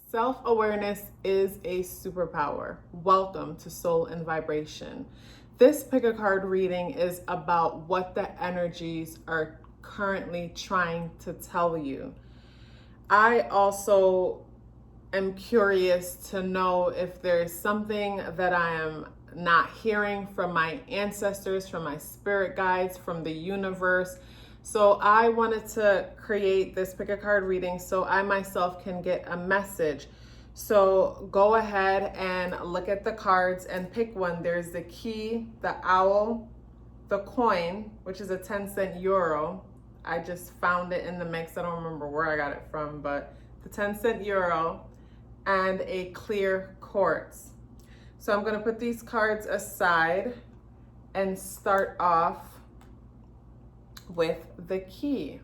Self-awareness is a superpower. Welcome to Soul and Vibration. This pick a card reading is about what the energies are currently trying to tell you. I also am curious to know if there's something that I am not hearing from my ancestors, from my spirit guides, from the universe. So I wanted to create this pick a card reading so I myself can get a message. So go ahead and look at the cards and pick one. There's the key, the owl, the coin, which is a 10-cent euro. I just found it in the mix. I don't remember where I got it from, but the 10-cent euro and a clear quartz. So I'm going to put these cards aside and start off with the key.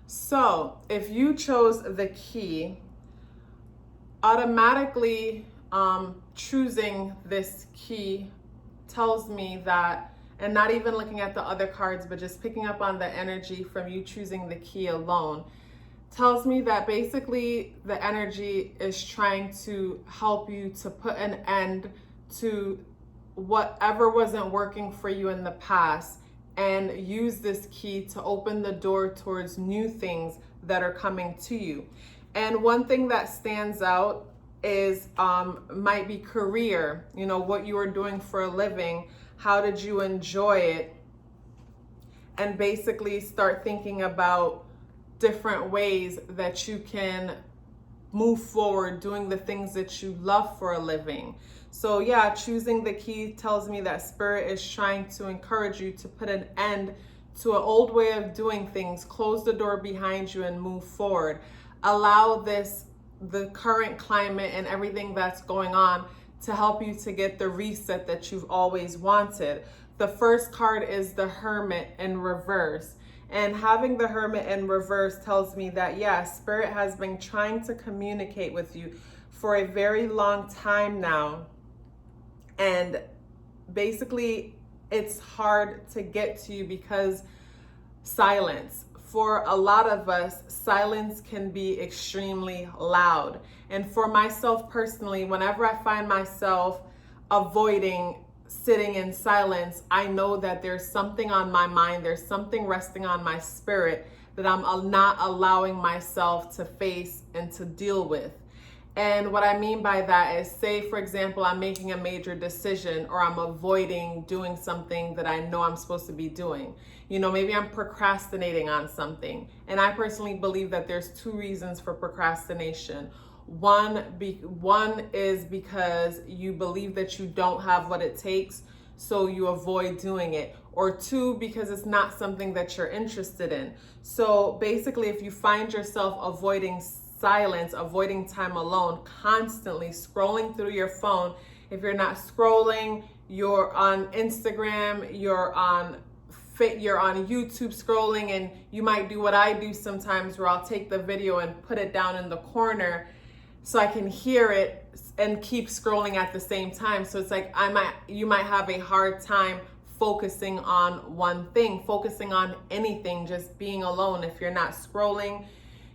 So if you chose the key, automatically choosing this key tells me that, and not even looking at the other cards, but just picking up on the energy from you choosing the key alone, tells me that basically the energy is trying to help you to put an end to whatever wasn't working for you in the past and use this key to open the door towards new things that are coming to you. And one thing that stands out is might be career, what you are doing for a living. How did you enjoy it? And basically start thinking about different ways that you can move forward doing the things that you love for a living. So yeah, choosing the key tells me that spirit is trying to encourage you to put an end to an old way of doing things, close the door behind you and move forward. Allow the current climate and everything that's going on to help you to get the reset that you've always wanted. The first card is the Hermit in reverse. And having the Hermit in reverse tells me that, yeah, spirit has been trying to communicate with you for a very long time now. And basically, it's hard to get to you because silence. For a lot of us, silence can be extremely loud. And for myself personally, whenever I find myself avoiding sitting in silence, I know that there's something on my mind, there's something resting on my spirit that I'm not allowing myself to face and to deal with. And what I mean by that is, say, for example, I'm making a major decision or I'm avoiding doing something that I know I'm supposed to be doing. Maybe I'm procrastinating on something. And I personally believe that there's two reasons for procrastination. One is because you believe that you don't have what it takes, so you avoid doing it. Or two, because it's not something that you're interested in. So basically, if you find yourself avoiding silence, avoiding time alone, constantly scrolling through your phone. If you're not scrolling, you're on Instagram, you're on YouTube scrolling, and you might do what I do sometimes where I'll take the video and put it down in the corner so I can hear it and keep scrolling at the same time. So it's like you might have a hard time focusing on one thing, focusing on anything, just being alone. If you're not scrolling,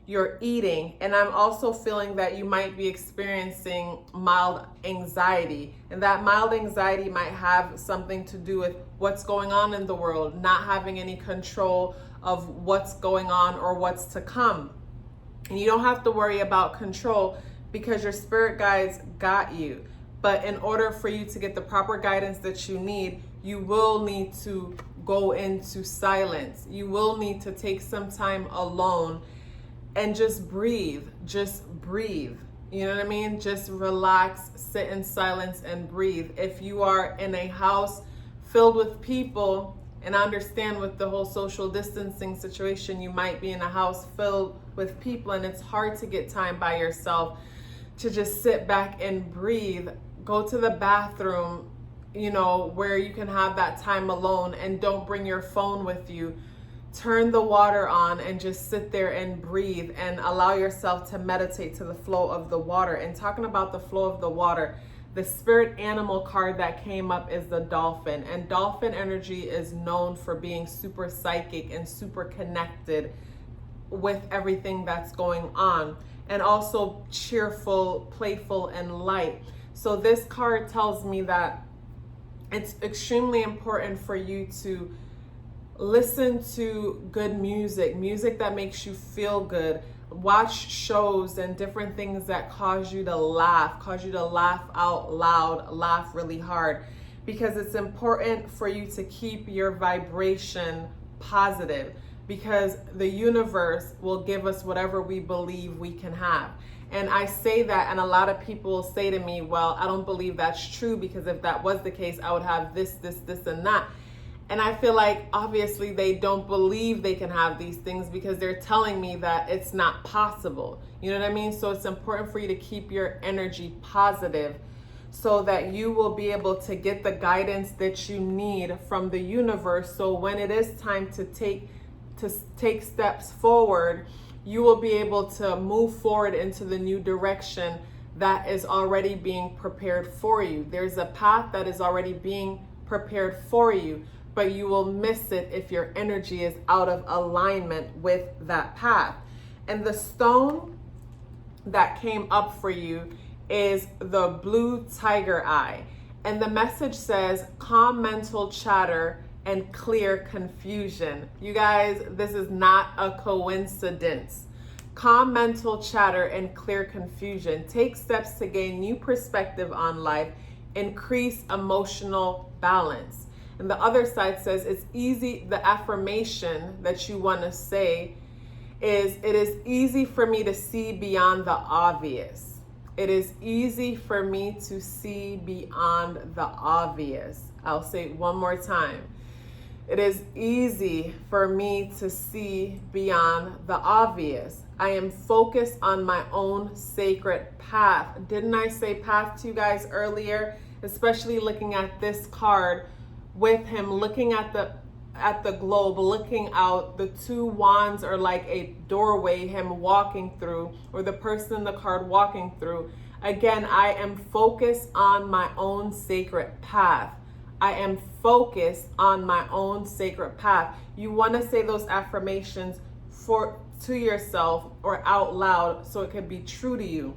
you're eating. And I'm also feeling that you might be experiencing mild anxiety. And that mild anxiety might have something to do with what's going on in the world, not having any control of what's going on or what's to come. And you don't have to worry about control because your spirit guides got you. But in order for you to get the proper guidance that you need, you will need to go into silence. You will need to take some time alone and just breathe. You know what I mean? Just relax, sit in silence and breathe. If you are in a house filled with people, and I understand with the whole social distancing situation, you might be in a house filled with people and it's hard to get time by yourself to just sit back and breathe. Go to the bathroom, where you can have that time alone, and don't bring your phone with you. Turn the water on and just sit there and breathe and allow yourself to meditate to the flow of the water. And talking about the flow of the water, the spirit animal card that came up is the dolphin. And dolphin energy is known for being super psychic and super connected with everything that's going on, and also cheerful, playful, and light. So this card tells me that it's extremely important for you to listen to good music, music that makes you feel good. Watch shows and different things that cause you to laugh out loud, laugh really hard, because it's important for you to keep your vibration positive, because the universe will give us whatever we believe we can have. And I say that, and a lot of people say to me, well, I don't believe that's true, because if that was the case, I would have this, and that. And I feel like obviously they don't believe they can have these things because they're telling me that it's not possible. You know what I mean? So it's important for you to keep your energy positive so that you will be able to get the guidance that you need from the universe. So when it is time to take steps forward, you will be able to move forward into the new direction that is already being prepared for you. There's a path that is already being prepared for you, but you will miss it if your energy is out of alignment with that path. And the stone that came up for you is the blue tiger eye. And the message says, calm mental chatter and clear confusion. You guys, this is not a coincidence. Calm mental chatter and clear confusion. Take steps to gain new perspective on life. Increase emotional balance. And the other side says it's easy. The affirmation that you want to say is, it is easy for me to see beyond the obvious. It is easy for me to see beyond the obvious. I'll say it one more time. It is easy for me to see beyond the obvious. I am focused on my own sacred path. Didn't I say path to you guys earlier? Especially looking at this card with him looking at the globe, looking out. The two wands are like a doorway, him walking through, or the person in the card walking through. Again, I am focused on my own sacred path. I am focused on my own sacred path. You want to say those affirmations to yourself or out loud so it can be true to you.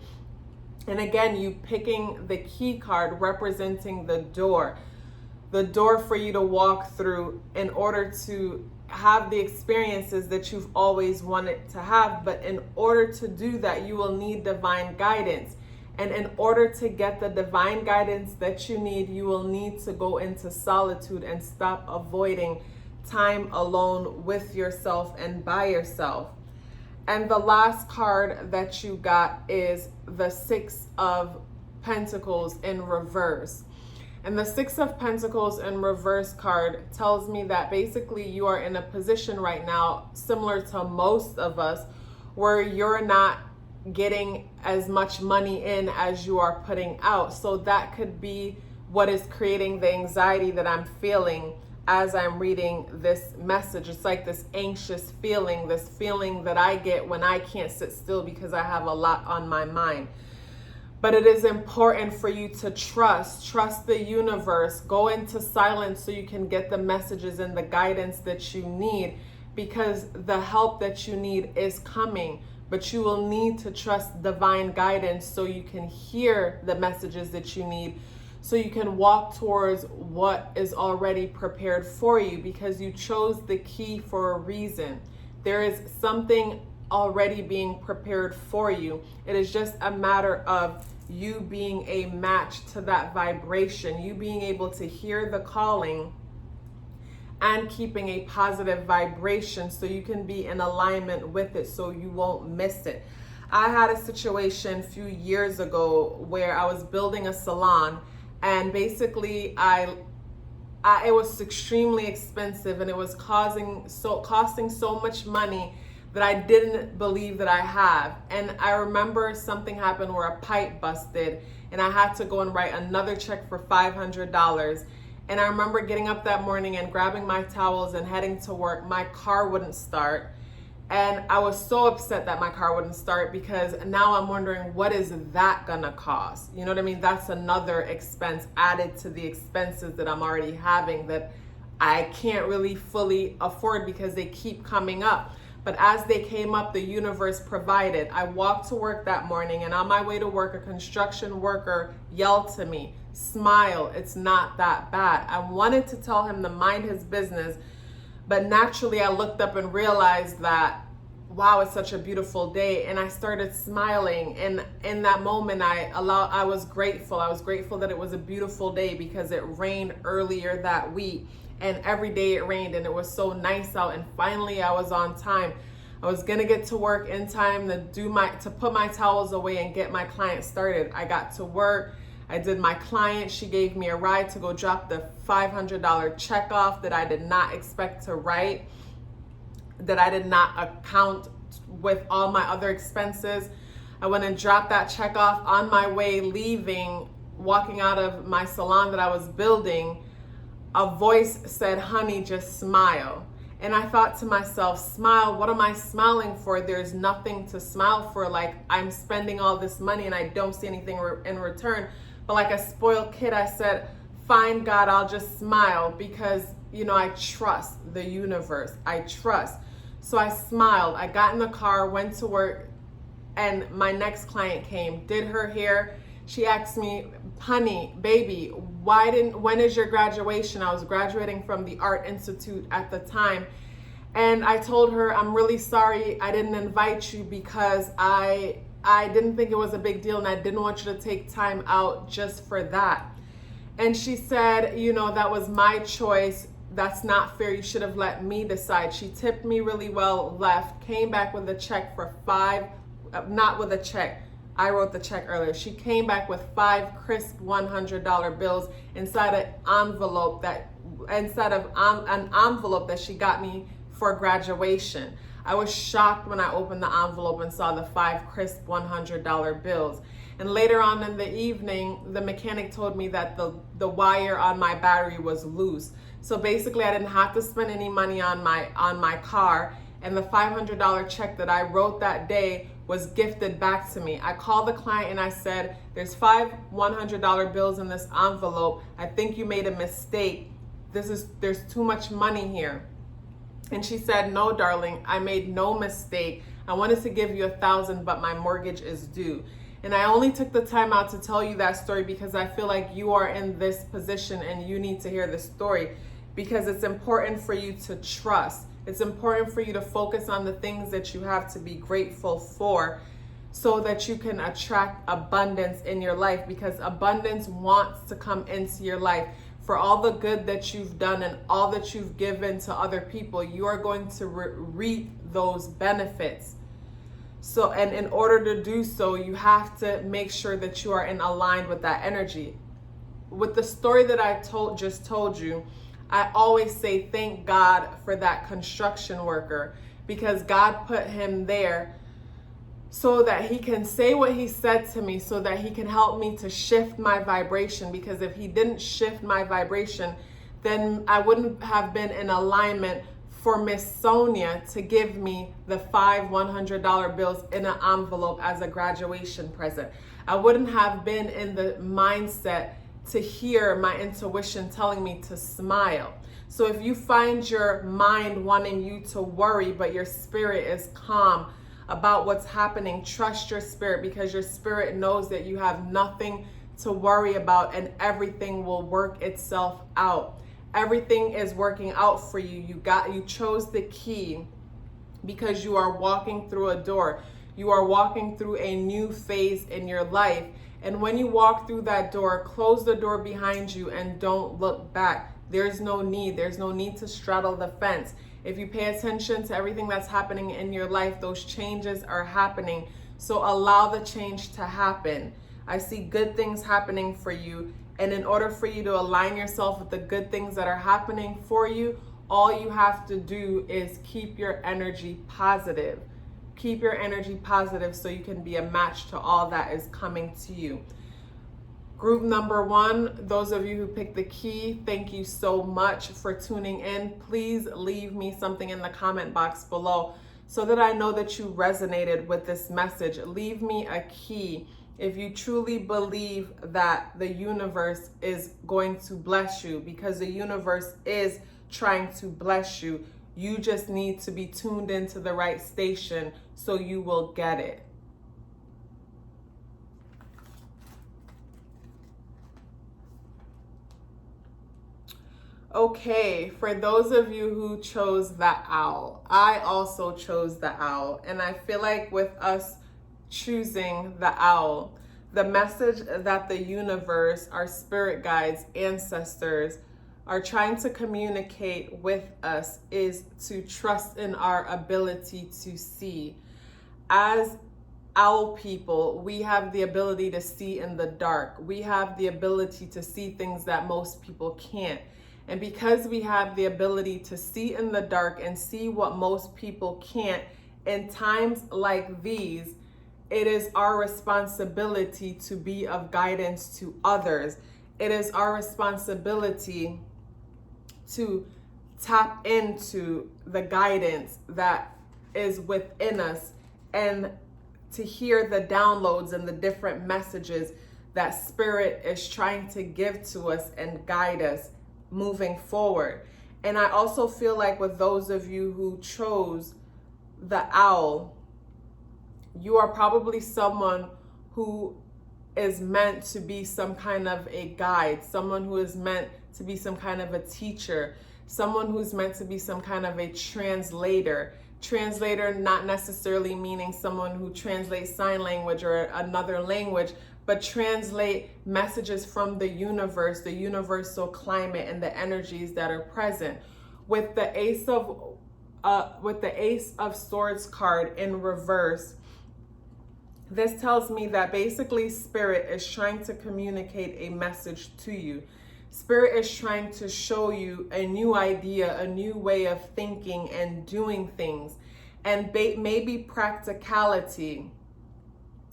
And again, you picking the key card representing the door for you to walk through in order to have the experiences that you've always wanted to have. But in order to do that, you will need divine guidance. And in order to get the divine guidance that you need, you will need to go into solitude and stop avoiding time alone with yourself and by yourself. And the last card that you got is the Six of Pentacles in reverse. And the Six of Pentacles in reverse card tells me that basically you are in a position right now, similar to most of us, where you're not getting as much money in as you are putting out. So that could be what is creating the anxiety that I'm feeling as I'm reading this message. It's like this anxious feeling, this feeling that I get when I can't sit still because I have a lot on my mind. But it is important for you to trust the universe, go into silence so you can get the messages and the guidance that you need, because the help that you need is coming. But you will need to trust divine guidance so you can hear the messages that you need, so you can walk towards what is already prepared for you, because you chose the key for a reason. There is something already being prepared for you. It is just a matter of you being a match to that vibration, you being able to hear the calling and keeping a positive vibration so you can be in alignment with it so you won't miss it. I had a situation a few years ago where I was building a salon, and basically it was extremely expensive, and it was costing so much money that I didn't believe that I have. And I remember something happened where a pipe busted and I had to go and write another check for $500. And I remember getting up that morning and grabbing my towels and heading to work. My car wouldn't start. And I was so upset that my car wouldn't start, because now I'm wondering, what is that gonna cost? You know what I mean? That's another expense added to the expenses that I'm already having that I can't really fully afford because they keep coming up. but as they came up, the universe provided. I walked to work that morning, and on my way to work, a construction worker yelled to me, "Smile, it's not that bad." I wanted to tell him to mind his business, but naturally I looked up and realized that, wow, it's such a beautiful day, and I started smiling. And in that moment, I was grateful. I was grateful that it was a beautiful day because it rained earlier that week, and every day it rained, and it was so nice out. And finally, I was on time. I was gonna get to work in time to put my towels away and get my client started. I got to work. I did my client. She gave me a ride to go drop the $500 check off that I did not expect to write, that I did not account with all my other expenses. I went and dropped that check off. On my way leaving, walking out of my salon that I was building, a voice said, "Honey, just smile." And I thought to myself, smile? What am I smiling for? There's nothing to smile for. Like, I'm spending all this money and I don't see anything in return. But like a spoiled kid, I said, fine, God, I'll just smile because, I trust the universe. I trust. So I smiled. I got in the car, went to work, and my next client came, did her hair. She asked me, "Honey, baby, when is your graduation?" I was graduating from the Art Institute at the time. And I told her, "I'm really sorry I didn't invite you because I didn't think it was a big deal and I didn't want you to take time out just for that." And she said, "That was my choice. That's not fair. You should have let me decide." She tipped me really well, left, came back with a check for not with a check. I wrote the check earlier. She came back with 5 crisp $100 bills inside an envelope that she got me for graduation. I was shocked when I opened the envelope and saw the 5 crisp $100 bills. And later on in the evening, the mechanic told me that the wire on my battery was loose. So basically, I didn't have to spend any money on my car, and the $500 check that I wrote that day was gifted back to me. I called the client and I said, "There's 5 $100 bills in this envelope. I think you made a mistake. There's too much money here." And she said, "No, darling, I made no mistake. I wanted to give you $1,000, but my mortgage is due." And I only took the time out to tell you that story because I feel like you are in this position and you need to hear the story, because it's important for you to trust. It's important for you to focus on the things that you have to be grateful for so that you can attract abundance in your life, because abundance wants to come into your life. For all the good that you've done and all that you've given to other people, you are going to reap those benefits. So, and in order to do so, you have to make sure that you are aligned with that energy. With the story that I just told you, I always say thank God for that construction worker, because God put him there so that he can say what he said to me, so that he can help me to shift my vibration. Because if he didn't shift my vibration, then I wouldn't have been in alignment for Miss Sonia to give me the 5 $100 bills in an envelope as a graduation present. I wouldn't have been in the mindset to hear my intuition telling me to smile. So if you find your mind wanting you to worry, but your spirit is calm about what's happening, trust your spirit, because your spirit knows that you have nothing to worry about and everything will work itself out. Everything is working out for you. You chose the key because you are walking through a door. You are walking through a new phase in your life. And when you walk through that door, close the door behind you and don't look back. There's no need to straddle the fence. If you pay attention to everything that's happening in your life, those changes are happening. So allow the change to happen. I see good things happening for you. And in order for you to align yourself with the good things that are happening for you, all you have to do is keep your energy positive. Keep your energy positive so you can be a match to all that is coming to you. Group number 1, those of you who picked the key, thank you so much for tuning in. Please leave me something in the comment box below so that I know that you resonated with this message. Leave me a key if you truly believe that the universe is going to bless you, because the universe is trying to bless you. You just need to be tuned into the right station so you will get it. Okay, for those of you who chose the owl, I also chose the owl. And I feel like with us choosing the owl, the message that the universe, our spirit guides, ancestors are trying to communicate with us is to trust in our ability to see. As owl people, we have the ability to see in the dark. We have the ability to see things that most people can't. And because we have the ability to see in the dark and see what most people can't, in times like these, it is our responsibility to be of guidance to others. It is our responsibility to tap into the guidance that is within us and to hear the downloads and the different messages that Spirit is trying to give to us and guide us moving forward. And I also feel like with those of you who chose the owl, you are probably someone who is meant to be some kind of a guide, someone who is meant to be some kind of a teacher, someone who's meant to be some kind of a translator. Translator not necessarily meaning someone who translates sign language or another language, but translate messages from the universe, the universal climate, and the energies that are present. With the Ace of Swords card in reverse, this tells me that basically Spirit is trying to communicate a message to you. Spirit is trying to show you a new idea, a new way of thinking and doing things, and maybe practicality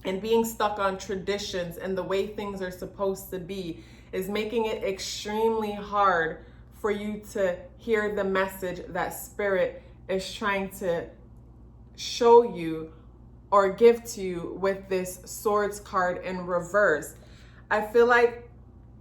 and being stuck on traditions and the way things are supposed to be is making it extremely hard for you to hear the message that Spirit is trying to show you or give to you with this Swords card in reverse. I feel like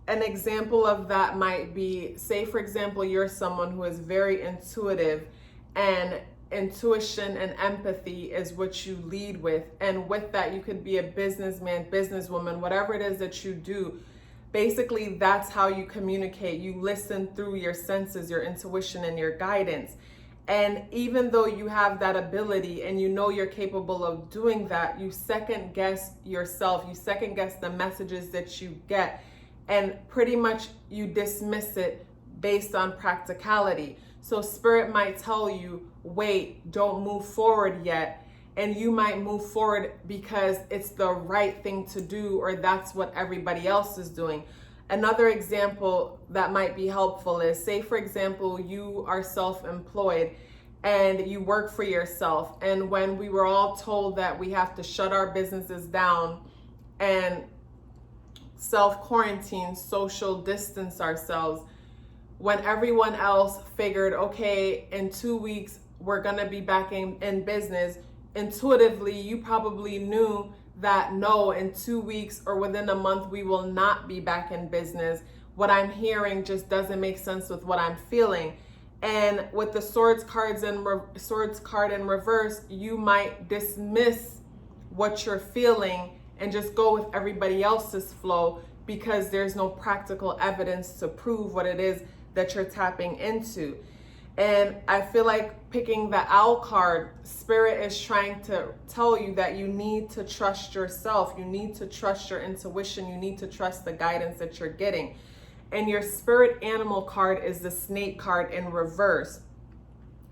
an example of that might be, say for example, you're someone who is very intuitive, and intuition and empathy is what you lead with. And with that, you could be a businessman, businesswoman, whatever it is that you do. Basically, that's how you communicate. You listen through your senses, your intuition, and your guidance. And even though you have that ability and you know you're capable of doing that, you second guess yourself. You second guess the messages that you get, and pretty much you dismiss it based on practicality. So Spirit might tell you, wait, don't move forward yet. And you might move forward because it's the right thing to do, or that's what everybody else is doing. Another example that might be helpful is, say for example, you are self-employed and you work for yourself. And when we were all told that we have to shut our businesses down and self-quarantine, social distance ourselves, when everyone else figured, okay, in 2 weeks, we're gonna be back in business, intuitively, you probably knew that no, in 2 weeks or within a month, we will not be back in business. What I'm hearing just doesn't make sense with what I'm feeling. And with the Swords card in reverse, you might dismiss what you're feeling and just go with everybody else's flow because there's no practical evidence to prove what it is that you're tapping into. And I feel like picking the Owl card, Spirit is trying to tell you that you need to trust yourself. You need to trust your intuition. You need to trust the guidance that you're getting. And your Spirit Animal card is the Snake card in reverse.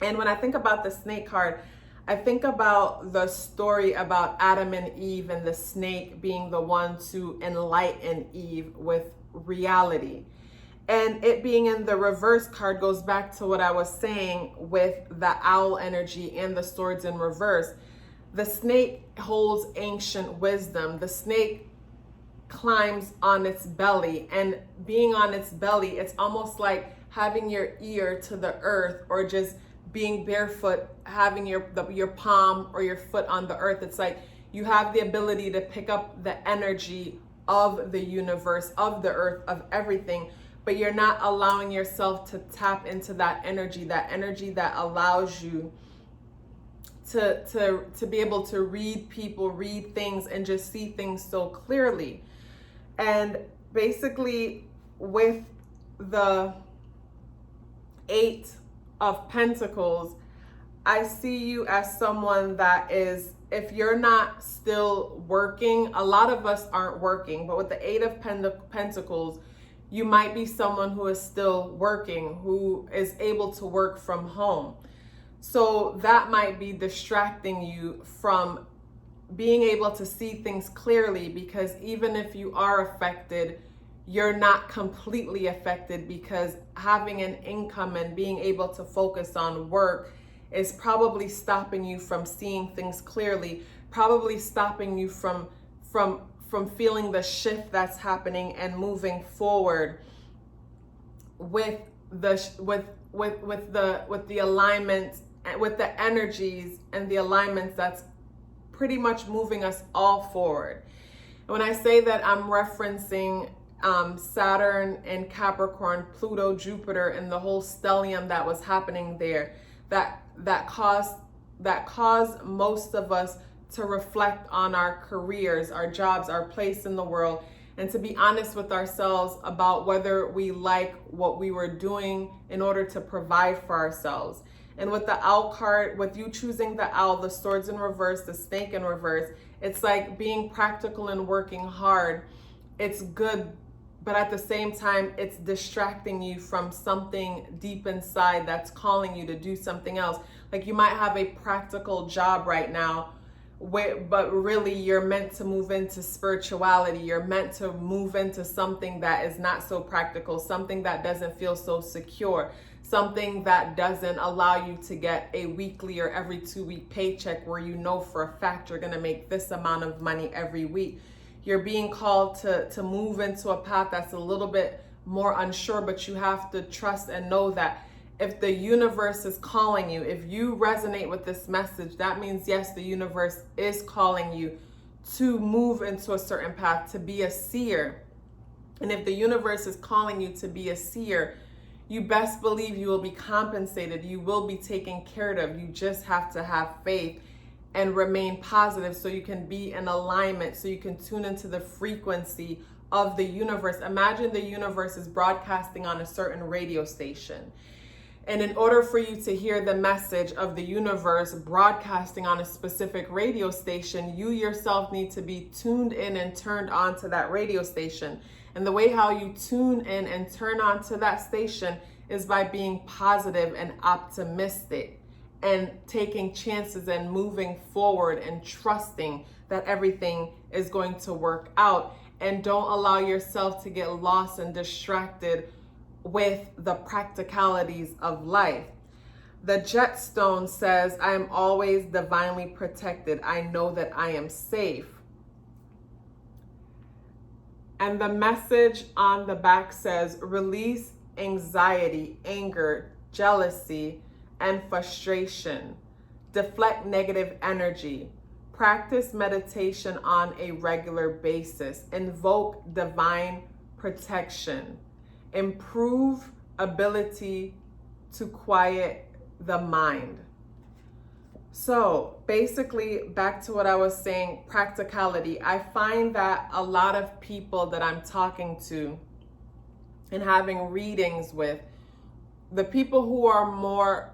And when I think about the Snake card, I think about the story about Adam and Eve and the snake being the one to enlighten Eve with reality. And it being in the reverse card goes back to what I was saying with the owl energy and the swords in reverse. The snake holds ancient wisdom. The snake climbs on its belly, and being on its belly, it's almost like having your ear to the earth, or just being barefoot, having your palm or your foot on the earth. It's like you have the ability to pick up the energy of the universe, of the earth, of everything, but you're not allowing yourself to tap into that energy that allows you to be able to read people, read things, and just see things so clearly. And basically, with the 8 of Pentacles, I see you as someone that is, if you're not still working, a lot of us aren't working, but with the 8 of Pentacles, you might be someone who is still working, who is able to work from home. So that might be distracting you from being able to see things clearly, because even if you are affected, you're not completely affected, because having an income and being able to focus on work is probably stopping you from seeing things clearly, probably stopping you from feeling the shift that's happening and moving forward with the alignment, with the energies and the alignments that's pretty much moving us all forward. And when I say that, I'm referencing Saturn and Capricorn, Pluto, Jupiter, and the whole stellium that was happening there, that caused most of us to reflect on our careers, our jobs, our place in the world, and to be honest with ourselves about whether we like what we were doing in order to provide for ourselves. And with the owl card, with you choosing the owl, the swords in reverse, the snake in reverse, it's like being practical and working hard. It's good, but at the same time, it's distracting you from something deep inside that's calling you to do something else. Like you might have a practical job right now, but really you're meant to move into spirituality. You're meant to move into something that is not so practical, something that doesn't feel so secure, something that doesn't allow you to get a weekly or every 2-week paycheck where you know for a fact you're going to make this amount of money every week. You're being called to move into a path that's a little bit more unsure, but you have to trust and know that if the universe is calling you, if you resonate with this message, that means yes, the universe is calling you to move into a certain path, to be a seer. And if the universe is calling you to be a seer, you best believe you will be compensated. You will be taken care of. You just have to have faith and remain positive so you can be in alignment, so you can tune into the frequency of the universe. Imagine the universe is broadcasting on a certain radio station. And in order for you to hear the message of the universe broadcasting on a specific radio station, you yourself need to be tuned in and turned on to that radio station. And the way how you tune in and turn on to that station is by being positive and optimistic and taking chances and moving forward and trusting that everything is going to work out. And don't allow yourself to get lost and distracted with the practicalities of life. The Jetstone says, I am always divinely protected. I know that I am safe. And the message on the back says, release anxiety, anger, jealousy, and frustration. Deflect negative energy. Practice meditation on a regular basis. Invoke divine protection. Improve ability to quiet the mind. So basically, back to what I was saying, practicality. I find that a lot of people that I'm talking to and having readings with, the people who are more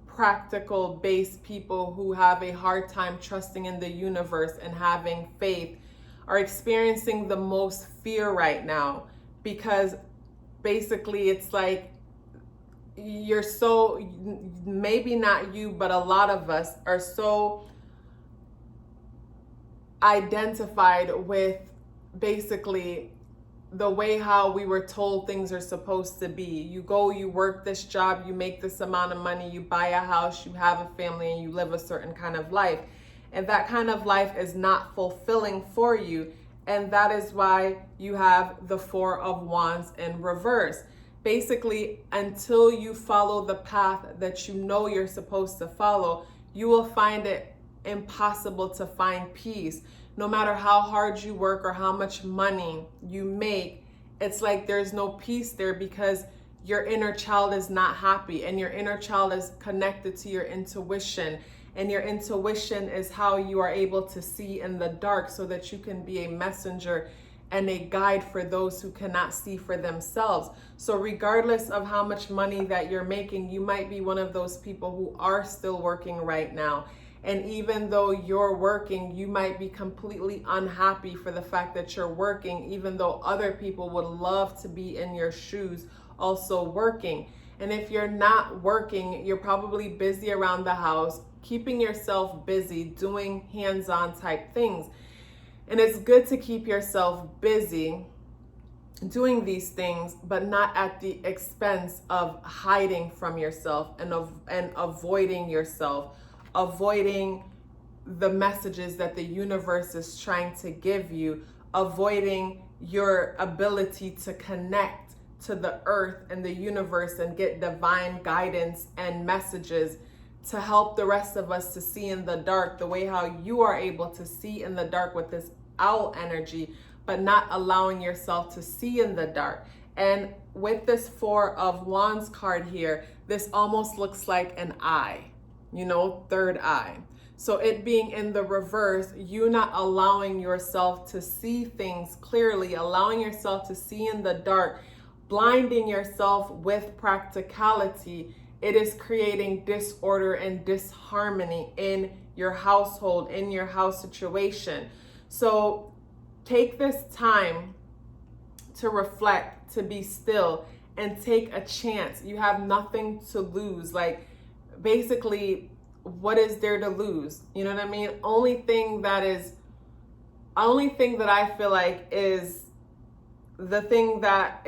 practical based people who have a hard time trusting in the universe and having faith are experiencing the most fear right now, because basically it's like you're so, maybe not you, but a lot of us are so identified with basically the way how we were told things are supposed to be. You go, you work this job, you make this amount of money, you buy a house, you have a family, and you live a certain kind of life. And that kind of life is not fulfilling for you. And that is why you have the 4 of Wands in reverse. Basically, until you follow the path that you know you're supposed to follow, you will find it impossible to find peace. No matter how hard you work or how much money you make, it's like there's no peace there because your inner child is not happy, and your inner child is connected to your intuition. And your intuition is how you are able to see in the dark so that you can be a messenger and a guide for those who cannot see for themselves. So regardless of how much money that you're making, you might be one of those people who are still working right now. And even though you're working, you might be completely unhappy for the fact that you're working, even though other people would love to be in your shoes also working. And if you're not working, you're probably busy around the house, keeping yourself busy, doing hands-on type things. And it's good to keep yourself busy doing these things, but not at the expense of hiding from yourself and avoiding yourself, avoiding the messages that the universe is trying to give you, avoiding your ability to connect to the earth and the universe and get divine guidance and messages to help the rest of us to see in the dark the way how you are able to see in the dark with this owl energy, but not allowing yourself to see in the dark. And with this Four of Wands card here, this almost looks like an eye, you know, third eye. So it being in the reverse, you not allowing yourself to see things clearly, allowing yourself to see in the dark, blinding yourself with practicality, it is creating disorder and disharmony in your household, in your house situation. So take this time to reflect, to be still, and take a chance. You have nothing to lose. Like, basically, what is there to lose? You know what I mean? Only thing that I feel like is the thing that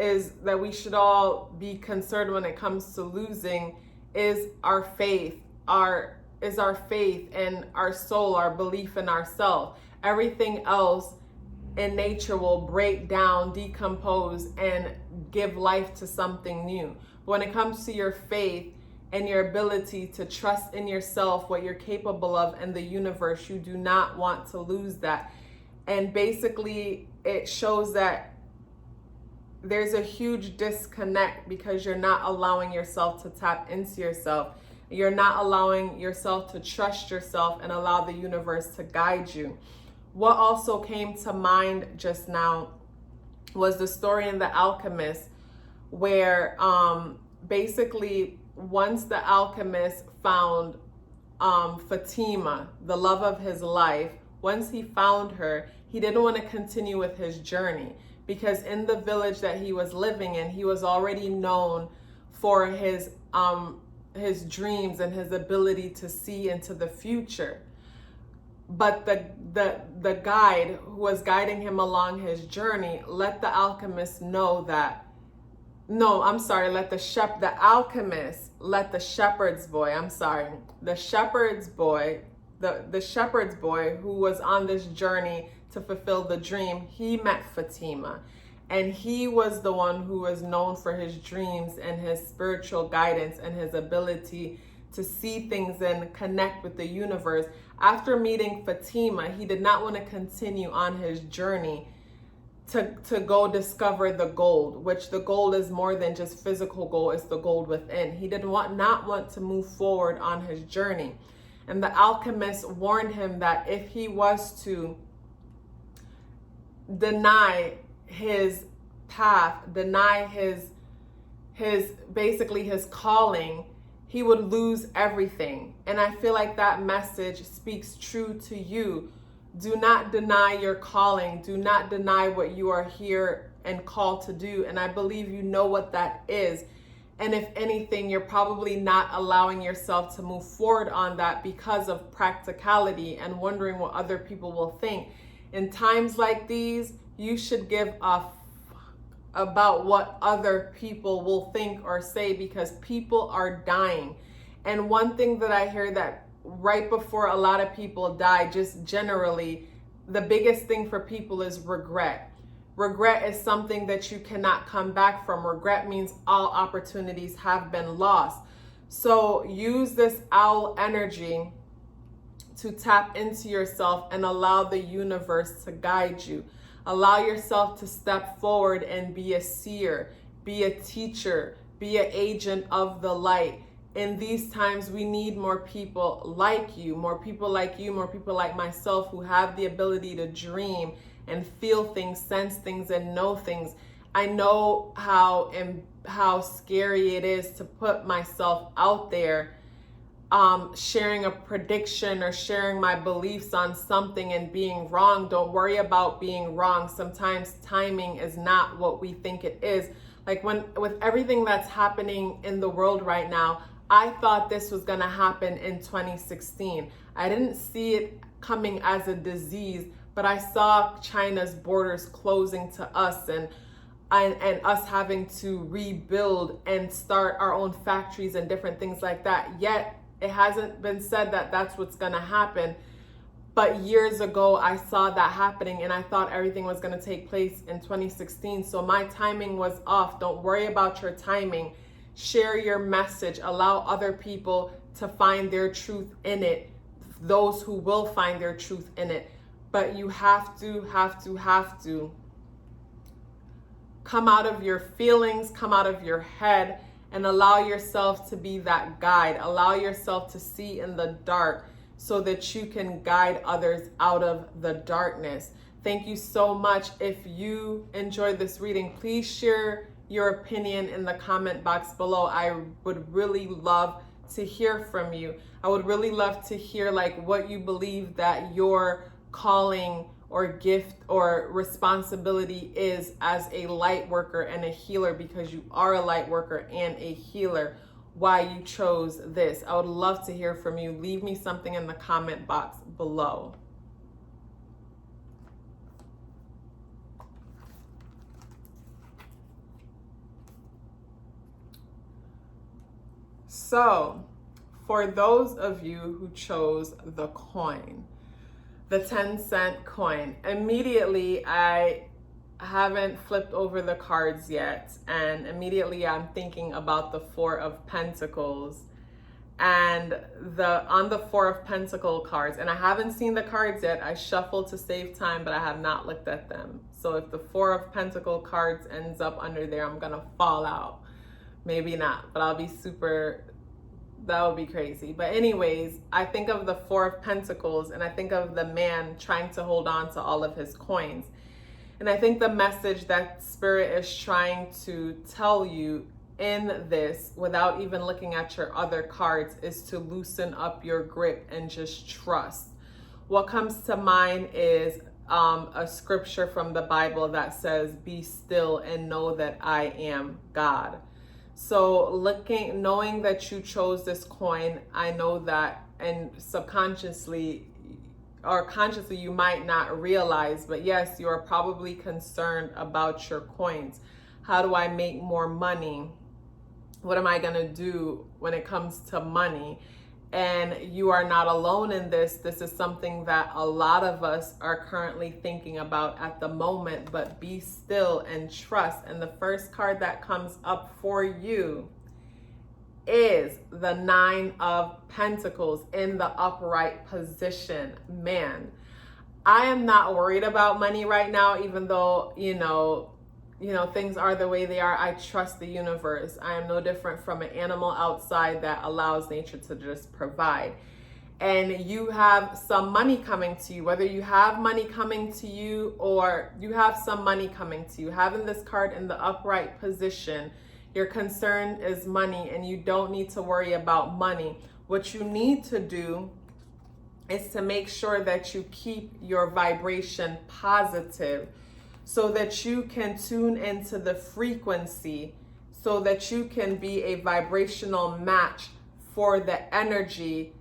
we should all be concerned when it comes to losing is our faith, our faith and our soul, our belief in ourselves. Everything else in nature will break down, decompose, and give life to something new. But when it comes to your faith and your ability to trust in yourself, what you're capable of, and the universe, you do not want to lose that. And basically, it shows that there's a huge disconnect because you're not allowing yourself to tap into yourself. You're not allowing yourself to trust yourself and allow the universe to guide you. What also came to mind just now was the story in The Alchemist, where basically once the alchemist found Fatima, the love of his life, once he found her, he didn't want to continue with his journey, because in the village that he was living in, he was already known for his dreams and his ability to see into the future. But the guide who was guiding him along his journey let the alchemist know that, the shepherd's boy who was on this journey to fulfill the dream, he met Fatima. And he was the one who was known for his dreams and his spiritual guidance and his ability to see things and connect with the universe. After meeting Fatima, he did not want to continue on his journey to go discover the gold, which the gold is more than just physical gold, it's the gold within. He did not want to move forward on his journey. And the alchemist warned him that if he was to deny his path, deny his basically his calling, he would lose everything. And I feel like that message speaks true to you. Do not deny your calling. Do not deny what you are here and called to do. And I believe you know what that is. And if anything, you're probably not allowing yourself to move forward on that because of practicality and wondering what other people will think. In times like these, you should give a about what other people will think or say, because people are dying. And one thing that I hear, that right before a lot of people die, just generally, the biggest thing for people is regret. Regret is something that you cannot come back from. Regret means all opportunities have been lost. So use this owl energy to tap into yourself and allow the universe to guide you. Allow yourself to step forward and be a seer, be a teacher, be an agent of the light. In these times, we need more people like you, more people like you, more people like myself who have the ability to dream and feel things, sense things, and know things. I know how scary it is to put myself out there, sharing a prediction or sharing my beliefs on something and being wrong. Don't worry about being wrong. Sometimes timing is not what we think it is. Like with everything that's happening in the world right now, I thought this was going to happen in 2016. I didn't see it coming as a disease, but I saw China's borders closing to us and us having to rebuild and start our own factories and different things like that. Yet it hasn't been said that that's what's going to happen. But years ago, I saw that happening and I thought everything was going to take place in 2016. So my timing was off. Don't worry about your timing. Share your message. Allow other people to find their truth in it. Those who will find their truth in it. But you have to come out of your feelings, come out of your head, and allow yourself to be that guide. Allow yourself to see in the dark so that you can guide others out of the darkness. Thank you so much. If you enjoyed this reading, please share your opinion in the comment box below. I would really love to hear from you. I would really love to hear like what you believe that your calling or gift or responsibility is as a light worker and a healer, because you are a light worker and a healer, why you chose this. I would love to hear from you. Leave me something in the comment box below. So, for those of you who chose the coin, the 10-cent coin, immediately I haven't flipped over the cards yet, and immediately I'm thinking about the Four of Pentacles and on the Four of Pentacle cards, and I haven't seen the cards yet. I shuffled to save time, but I have not looked at them. So if the Four of Pentacle cards ends up under there, I'm gonna fall out. Maybe not, but I'll be that would be crazy. But anyways, I think of the Four of Pentacles and I think of the man trying to hold on to all of his coins. And I think the message that Spirit is trying to tell you in this, without even looking at your other cards, is to loosen up your grip and just trust. What comes to mind is a scripture from the Bible that says, "Be still and know that I am God." So knowing that you chose this coin, I know that, and subconsciously or consciously you might not realize, but yes, you are probably concerned about your coins. How do I make more money? What am I gonna do when it comes to money? And you are not alone in this. This is something that a lot of us are currently thinking about at the moment, but be still and trust. And the first card that comes up for you is the Nine of Pentacles in the upright position. Man, I am not worried about money right now, even though, things are the way they are. I trust the universe. I am no different from an animal outside that allows nature to just provide. And you have some money coming to you, whether you have money coming to you or you have some money coming to you. Having this card in the upright position, your concern is money, and you don't need to worry about money. What you need to do is to make sure that you keep your vibration positive, so that you can tune into the frequency, so that you can be a vibrational match for the energy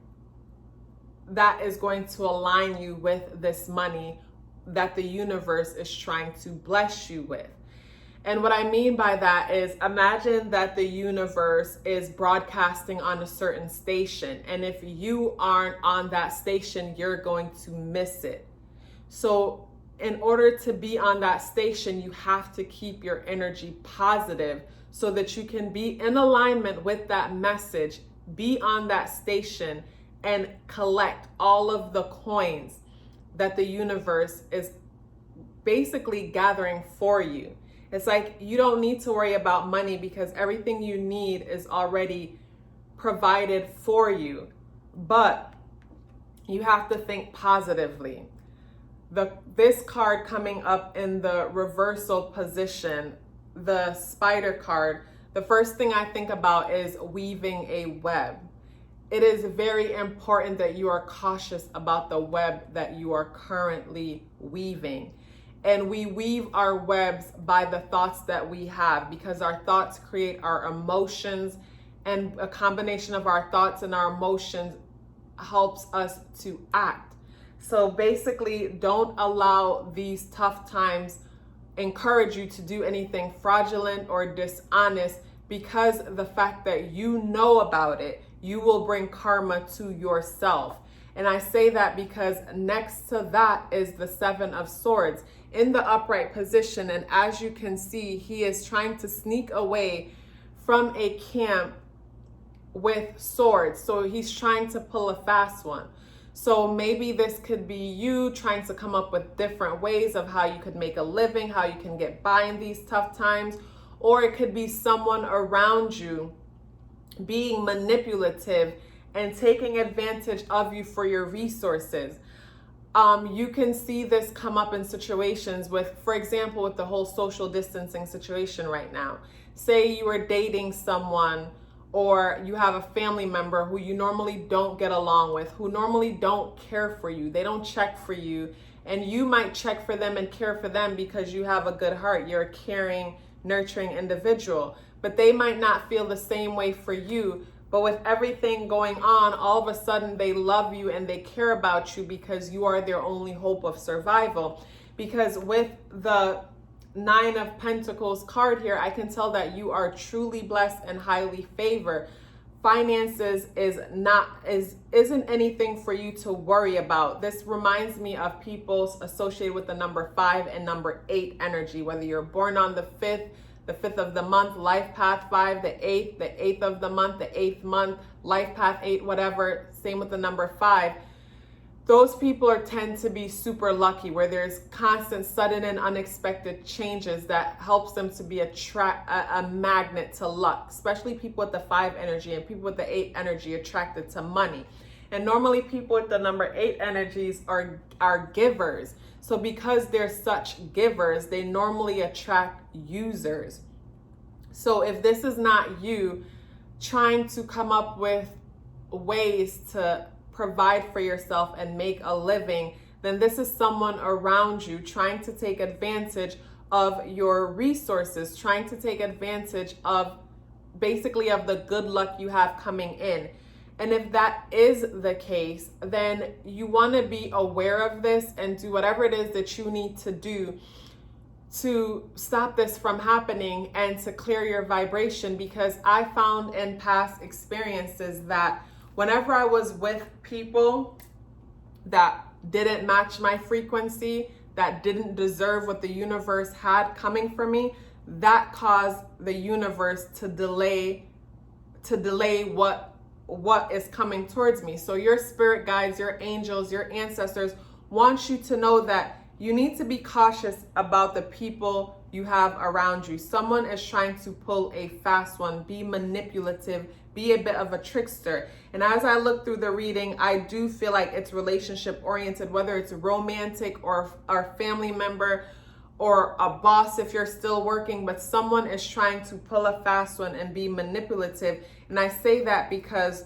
that is going to align you with this money that the universe is trying to bless you with. And what I mean by that is, imagine that the universe is broadcasting on a certain station, and if you aren't on that station, you're going to miss it. So in order to be on that station, you have to keep your energy positive so that you can be in alignment with that message, be on that station, and collect all of the coins that the universe is basically gathering for you. It's like you don't need to worry about money because everything you need is already provided for you. But you have to think positively. This card coming up in the reversal position, the spider card, the first thing I think about is weaving a web. It is very important that you are cautious about the web that you are currently weaving. And we weave our webs by the thoughts that we have, because our thoughts create our emotions, and a combination of our thoughts and our emotions helps us to act. So basically, don't allow these tough times encourage you to do anything fraudulent or dishonest, because the fact that you know about it, you will bring karma to yourself. And I say that because next to that is the Seven of Swords in the upright position. And as you can see, he is trying to sneak away from a camp with swords. So he's trying to pull a fast one. So maybe this could be you trying to come up with different ways of how you could make a living, how you can get by in these tough times. Or it could be someone around you being manipulative and taking advantage of you for your resources. You can see this come up in situations with, for example, with the whole social distancing situation right now. Say you are dating someone, or you have a family member who you normally don't get along with, who normally don't care for you. They don't check for you, and you might check for them and care for them because you have a good heart. You're a caring, nurturing individual, but they might not feel the same way for you. But with everything going on, all of a sudden they love you and they care about you because you are their only hope of survival. Because with the Nine of Pentacles card here, I can tell that you are truly blessed and highly favored. Finances isn't anything for you to worry about. This reminds me of people associated with the number 5 and number 8 energy, whether you're born on the 5th of the month, life path 5, the 8th of the month, the 8th month, life path 8, whatever, same with the number 5. Those people tend to be super lucky, where there's constant, sudden, and unexpected changes that helps them to be a magnet to luck, especially people with the 5 energy and people with the 8 energy attracted to money. And normally people with the number 8 energies are givers. So because they're such givers, they normally attract users. So if this is not you trying to come up with ways to provide for yourself and make a living, then this is someone around you trying to take advantage of your resources, trying to take advantage of basically of the good luck you have coming in. And if that is the case, then you want to be aware of this and do whatever it is that you need to do to stop this from happening and to clear your vibration. Because I found in past experiences that whenever I was with people that didn't match my frequency, that didn't deserve what the universe had coming for me, that caused the universe to delay what is coming towards me. So your spirit guides, your angels, your ancestors want you to know that you need to be cautious about the people you have around you. Someone is trying to pull a fast one, be manipulative, be a bit of a trickster. And as I look through the reading, I do feel like it's relationship oriented, whether it's romantic or a family member or a boss if you're still working, but someone is trying to pull a fast one and be manipulative. And I say that because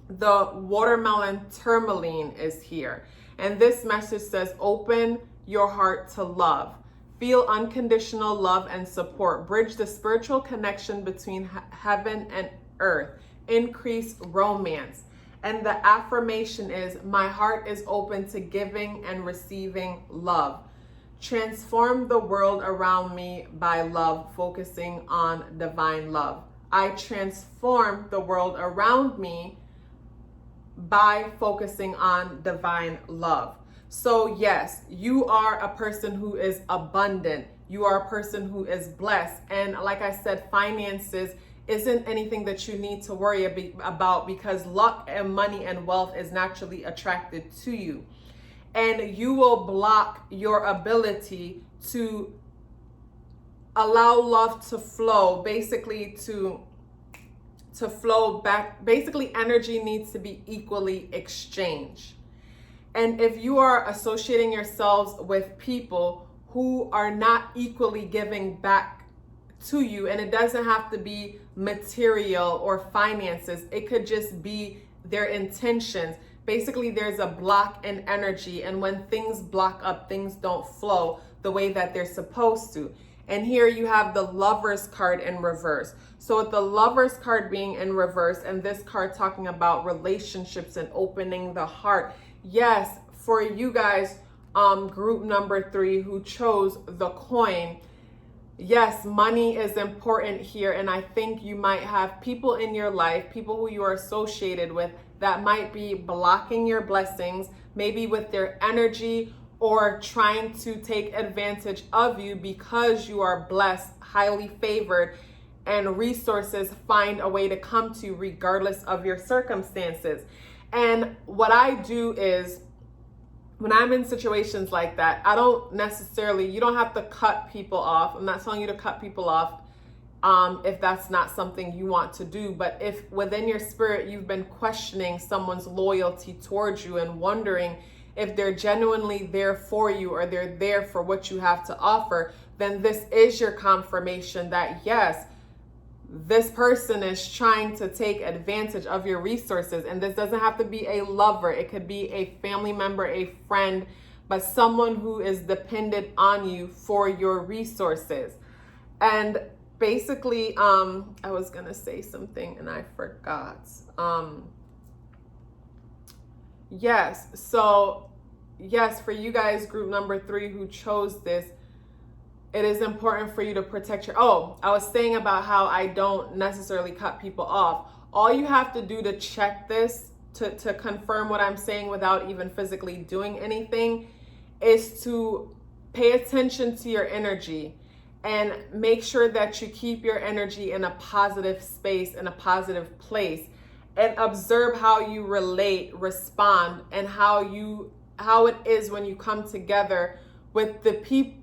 the watermelon tourmaline is here. And this message says, open your heart to love. Feel unconditional love and support. Bridge the spiritual connection between heaven and earth. Increase romance. And the affirmation is, my heart is open to giving and receiving love. Transform the world around me by love, focusing on divine love. I transform the world around me by focusing on divine love. So yes, you are a person who is abundant. You are a person who is blessed. And like I said, finances isn't anything that you need to worry about, because luck and money and wealth is naturally attracted to you. and you will block your ability to allow love to flow, basically to flow back. Basically, energy needs to be equally exchanged. And if you are associating yourselves with people who are not equally giving back to you, and it doesn't have to be material or finances, it could just be their intentions. Basically, there's a block in energy, and when things block up, things don't flow the way that they're supposed to. And here you have the Lovers card in reverse. So with the Lovers card being in reverse, and this card talking about relationships and opening the heart, yes, for you guys, group number 3 who chose the coin, yes, money is important here. And I think you might have people in your life, people who you are associated with, that might be blocking your blessings, maybe with their energy, or trying to take advantage of you because you are blessed, highly favored, and resources find a way to come to you regardless of your circumstances. And what I do is, when I'm in situations like that, I don't necessarily, you don't have to cut people off. I'm not telling you to cut people off if that's not something you want to do. But if within your spirit you've been questioning someone's loyalty towards you and wondering if they're genuinely there for you or they're there for what you have to offer, then this is your confirmation that yes, this person is trying to take advantage of your resources. And this doesn't have to be a lover. It could be a family member, a friend, but someone who is dependent on you for your resources. And basically, I was going to say something and I forgot. Yes. So yes, for you guys, group number 3 who chose this, it is important for you to protect your, I was saying about how I don't necessarily cut people off. All you have to do to check this, to confirm what I'm saying without even physically doing anything, is to pay attention to your energy and make sure that you keep your energy in a positive space, in a positive place, and observe how you relate, respond, and how it is when you come together with the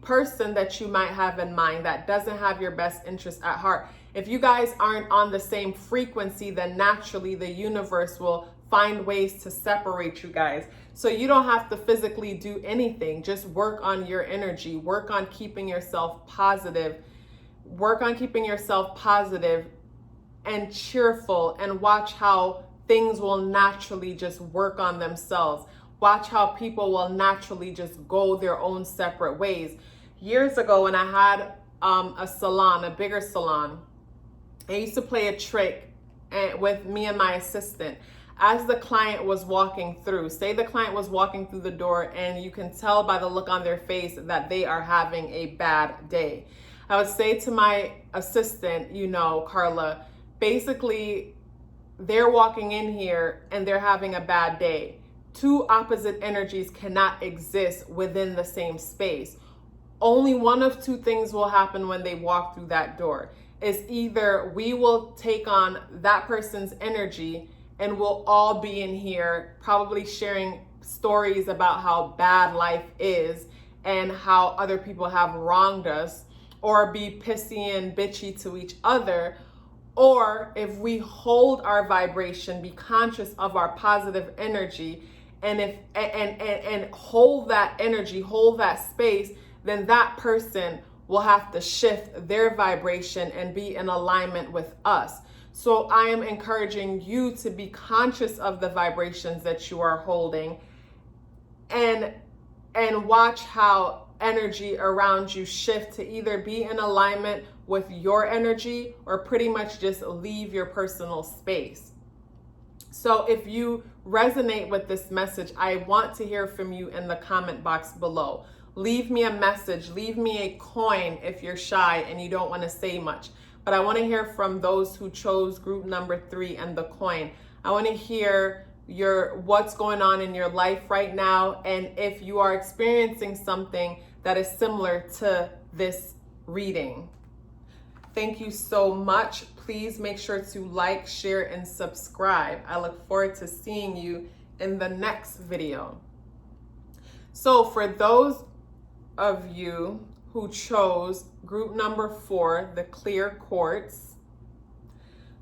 person that you might have in mind that doesn't have your best interest at heart. If you guys aren't on the same frequency, then naturally the universe will find ways to separate you guys. So you don't have to physically do anything. Just work on your energy. Work on keeping yourself positive. Work on keeping yourself positive and cheerful, and watch how things will naturally just work on themselves. Watch how people will naturally just go their own separate ways. Years ago, when I had a salon, a bigger salon, I used to play a trick with me and my assistant. As the client was walking through, say the client was walking through the door and you can tell by the look on their face that they are having a bad day. I would say to my assistant, Carla, basically they're walking in here and they're having a bad day. Two opposite energies cannot exist within the same space. Only one of two things will happen when they walk through that door. Is either we will take on that person's energy and we'll all be in here probably sharing stories about how bad life is and how other people have wronged us, or be pissy and bitchy to each other. Or if we hold our vibration, be conscious of our positive energy, and hold that energy, hold that space, then that person will have to shift their vibration and be in alignment with us. So I am encouraging you to be conscious of the vibrations that you are holding, and watch how energy around you shift to either be in alignment with your energy or pretty much just leave your personal space. So if you resonate with this message, I want to hear from you in the comment box below. Leave me a message, leave me a coin if you're shy and you don't want to say much. But I want to hear from those who chose group number 3 and the coin. I want to hear what's going on in your life right now, and if you are experiencing something that is similar to this reading. Thank you so much. Please make sure to like, share, and subscribe. I look forward to seeing you in the next video. So for those of you who chose group number 4, the clear quartz,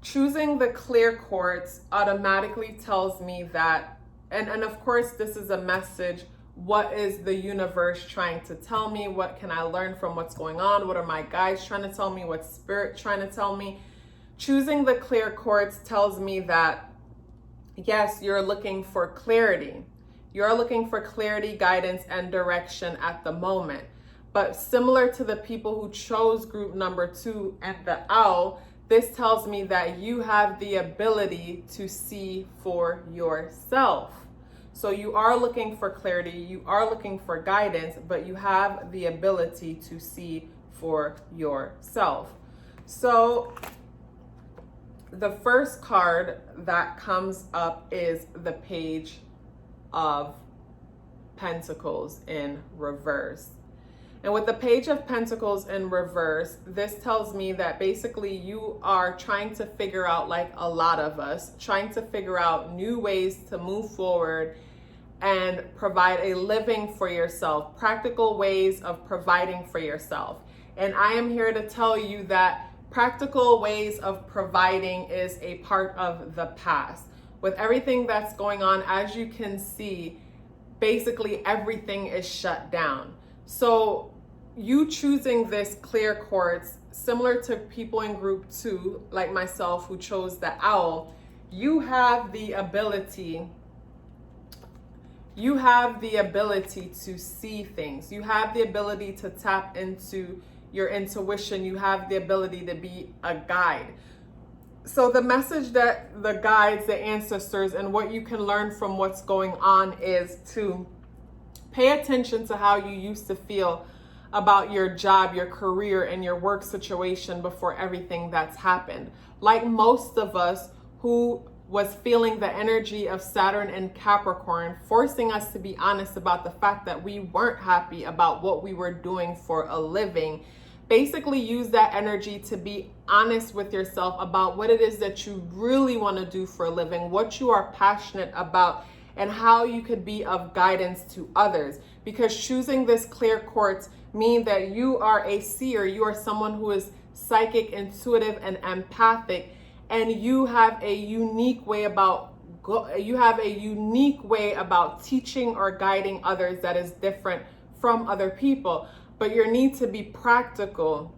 choosing the clear quartz automatically tells me that, and of course this is a message, what is the universe trying to tell me? What can I learn from what's going on? What are my guides trying to tell me? What's spirit trying to tell me? Choosing the clear quartz tells me that, yes, you're looking for clarity. You're looking for clarity, guidance, and direction at the moment. But similar to the people who chose group number 2 and the owl, this tells me that you have the ability to see for yourself. So you are looking for clarity, you are looking for guidance, but you have the ability to see for yourself. So the first card that comes up is the Page of Pentacles in reverse. And with the Page of Pentacles in reverse, this tells me that basically you are trying to figure out, like a lot of us, trying to figure out new ways to move forward and provide a living for yourself, practical ways of providing for yourself. And I am here to tell you that practical ways of providing is a part of the past. With everything that's going on, as you can see, basically everything is shut down. So you choosing this clear quartz, similar to people in group 2, like myself, who chose the owl, you have the ability to see things. You have the ability to tap into your intuition. You have the ability to be a guide. So the message that the guides, the ancestors, and what you can learn from what's going on is to pay attention to how you used to feel about your job, your career, and your work situation before everything that's happened. Like most of us who was feeling the energy of Saturn and Capricorn, forcing us to be honest about the fact that we weren't happy about what we were doing for a living. Basically use that energy to be honest with yourself about what it is that you really want to do for a living, what you are passionate about, and how you could be of guidance to others. Because choosing this clear quartz means that you are a seer, you are someone who is psychic, intuitive, and empathic, and you have a unique way about teaching or guiding others that is different from other people. But your need to be practical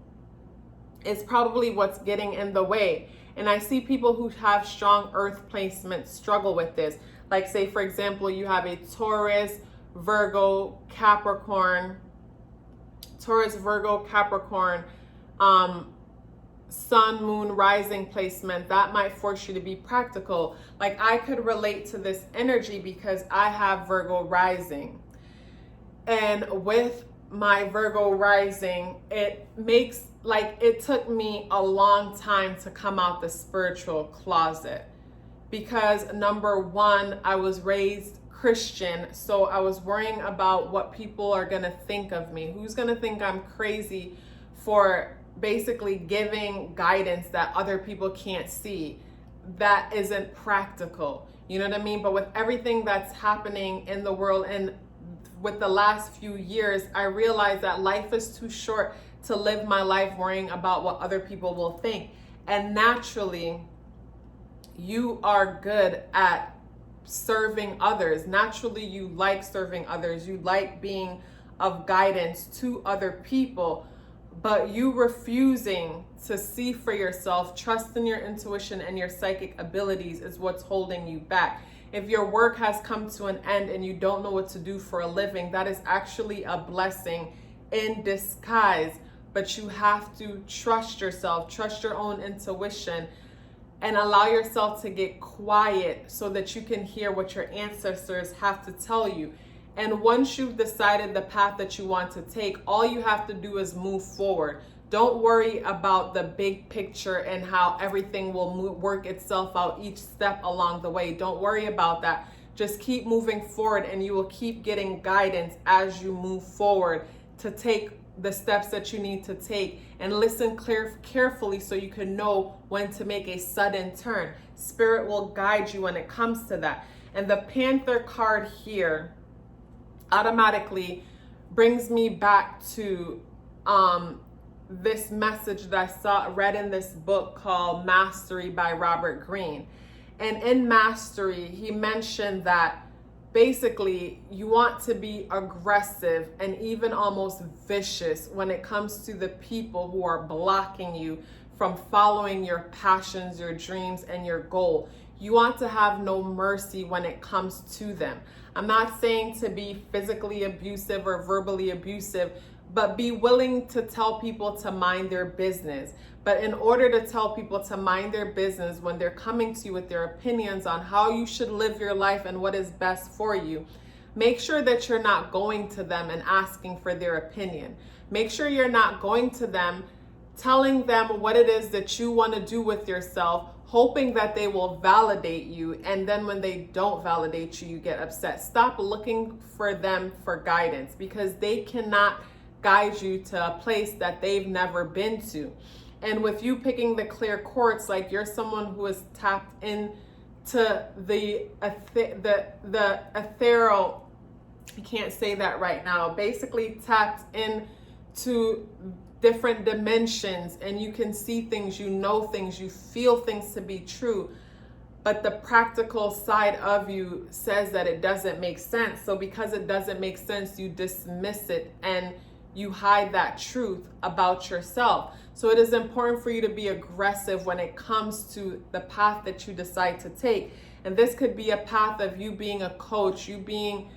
is probably what's getting in the way. And I see people who have strong earth placements struggle with this. Like, say, for example, you have a Taurus, Virgo, Capricorn, sun, moon, rising placement. That might force you to be practical. Like, I could relate to this energy because I have Virgo rising. And with my Virgo rising, it took me a long time to come out the spiritual closet, because number one, I was raised Christian, so I was worrying about what people are gonna think of me. Who's gonna think I'm crazy for basically giving guidance that other people can't see? That isn't practical, you know what I mean? But with everything that's happening in the world and with the last few years, I realized that life is too short to live my life worrying about what other people will think. And naturally, you are good at serving others. Naturally, you like serving others. You like being of guidance to other people, but you refusing to see for yourself, trust in your intuition and your psychic abilities is what's holding you back. If your work has come to an end and you don't know what to do for a living, that is actually a blessing in disguise. But you have to trust yourself, trust your own intuition, and allow yourself to get quiet so that you can hear what your ancestors have to tell you. And once you've decided the path that you want to take, all you have to do is move forward. Don't worry about the big picture and how everything will work itself out each step along the way. Don't worry about that. Just keep moving forward, and you will keep getting guidance as you move forward to take the steps that you need to take, and listen carefully so you can know when to make a sudden turn. Spirit will guide you when it comes to that. And the Panther card here automatically brings me back to this message that I read in this book called Mastery by Robert Greene. And in Mastery, he mentioned that basically you want to be aggressive and even almost vicious when it comes to the people who are blocking you from following your passions, your dreams, and your goal. You want to have no mercy when it comes to them. I'm not saying to be physically abusive or verbally abusive, but be willing to tell people to mind their business. But in order to tell people to mind their business when they're coming to you with their opinions on how you should live your life and what is best for you, make sure that you're not going to them and asking for their opinion. Make sure you're not going to them telling them what it is that you want to do with yourself, hoping that they will validate you, and then when they don't validate you, you get upset. Stop looking for them for guidance, because they cannot guide you to a place that they've never been to. And with you picking the clear quartz, like you're someone who is tapped into the ethereal, I can't say that right now, basically tapped into different dimensions, and you can see things, you know things, you feel things to be true, but the practical side of you says that it doesn't make sense. So because it doesn't make sense, you dismiss it and you hide that truth about yourself. So it is important for you to be aggressive when it comes to the path that you decide to take. And this could be a path of you being a coach, you being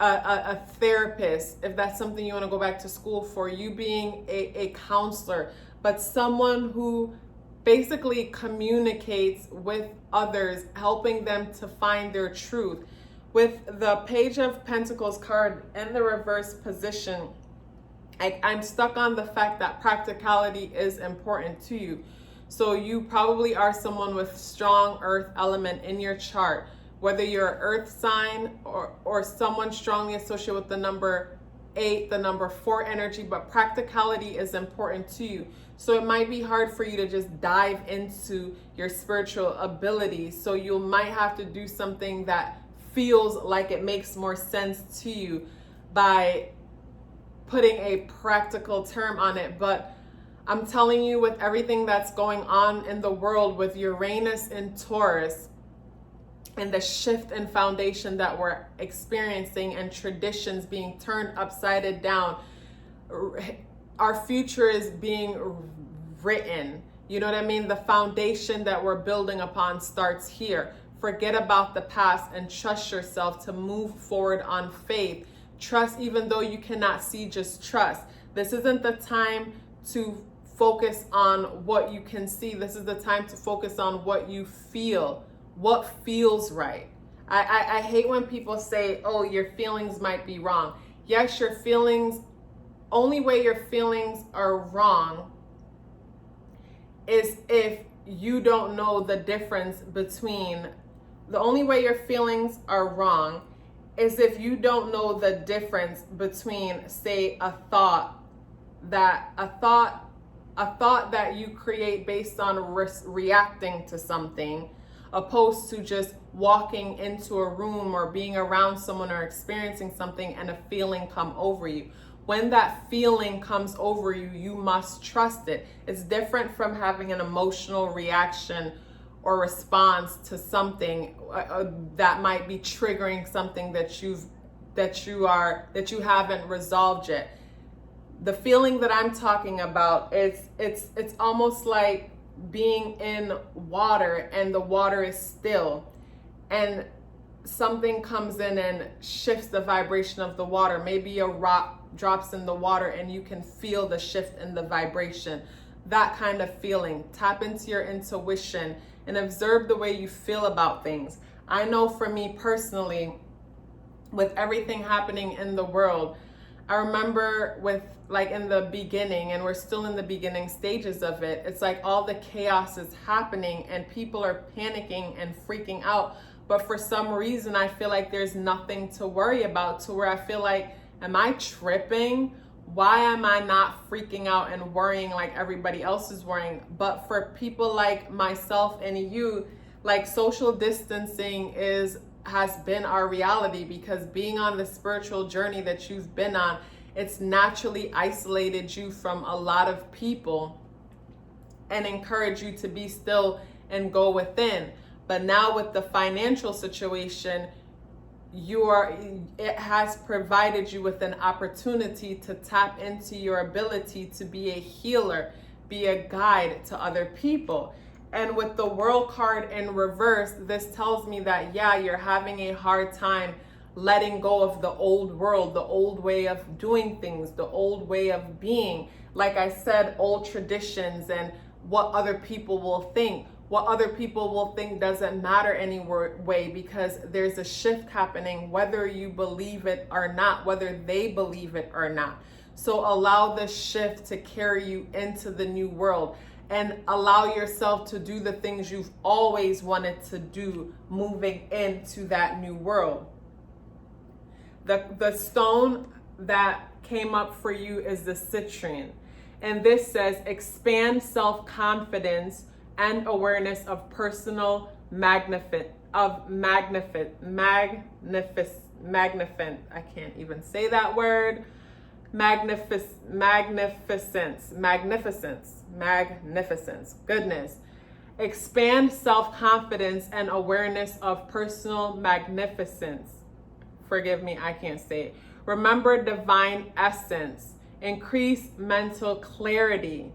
a therapist, if that's something you want to go back to school for, you being a counselor, but someone who basically communicates with others, helping them to find their truth. With the Page of Pentacles card in the reverse position, I'm stuck on the fact that practicality is important to you. So you probably are someone with strong earth element in your chart, whether you're an earth sign or someone strongly associated with the number 8, the number 4 energy, but practicality is important to you. So it might be hard for you to just dive into your spiritual abilities. So you might have to do something that feels like it makes more sense to you by putting a practical term on it. But I'm telling you, with everything that's going on in the world with Uranus and Taurus, and the shift in foundation that we're experiencing and traditions being turned upside down, our future is being written. You know what I mean? The foundation that we're building upon starts here. Forget about the past and trust yourself to move forward on faith. Trust even though you cannot see, just trust. This isn't the time to focus on what you can see. This is the time to focus on what you feel. What feels right. I hate when people say, oh, your feelings might be wrong. Yes, your feelings, only way your feelings are wrong is if you don't know the difference between, the only way your feelings are wrong is if you don't know the difference between, say, a thought that you create based on reacting to something, opposed to just walking into a room or being around someone or experiencing something and a feeling come over you. When that feeling comes over you, you must trust it. It's different from having an emotional reaction or response to something that might be triggering something that you haven't resolved yet. The feeling that I'm talking about, it's almost like being in water and the water is still, and something comes in and shifts the vibration of the water. Maybe a rock drops in the water and you can feel the shift in the vibration. That kind of feeling. Tap into your intuition and observe the way you feel about things. I know for me personally, with everything happening in the world, I remember with like in the beginning, and we're still in the beginning stages of it, it's like all the chaos is happening and people are panicking and freaking out. But for some reason, I feel like there's nothing to worry about, to where I feel like, am I tripping? Why am I not freaking out and worrying like everybody else is worrying? But for people like myself and you, like social distancing is has been our reality, because being on the spiritual journey that you've been on, it's naturally isolated you from a lot of people and encourage you to be still and go within. But now with the financial situation, it has provided you with an opportunity to tap into your ability to be a healer, be a guide to other people. And with the World card in reverse, this tells me that, yeah, you're having a hard time letting go of the old world, the old way of doing things, the old way of being. Like I said, old traditions and what other people will think. What other people will think doesn't matter anyway, because there's a shift happening, whether you believe it or not, whether they believe it or not. So allow the shift to carry you into the new world, and allow yourself to do the things you've always wanted to do moving into that new world. The stone that came up for you is the citrine. And this says, expand self-confidence and awareness of personal magnificent. I can't even say that word. Magnificence. Goodness. Expand self-confidence and awareness of personal magnificence. Forgive me, I can't say it. Remember divine essence. Increase mental clarity.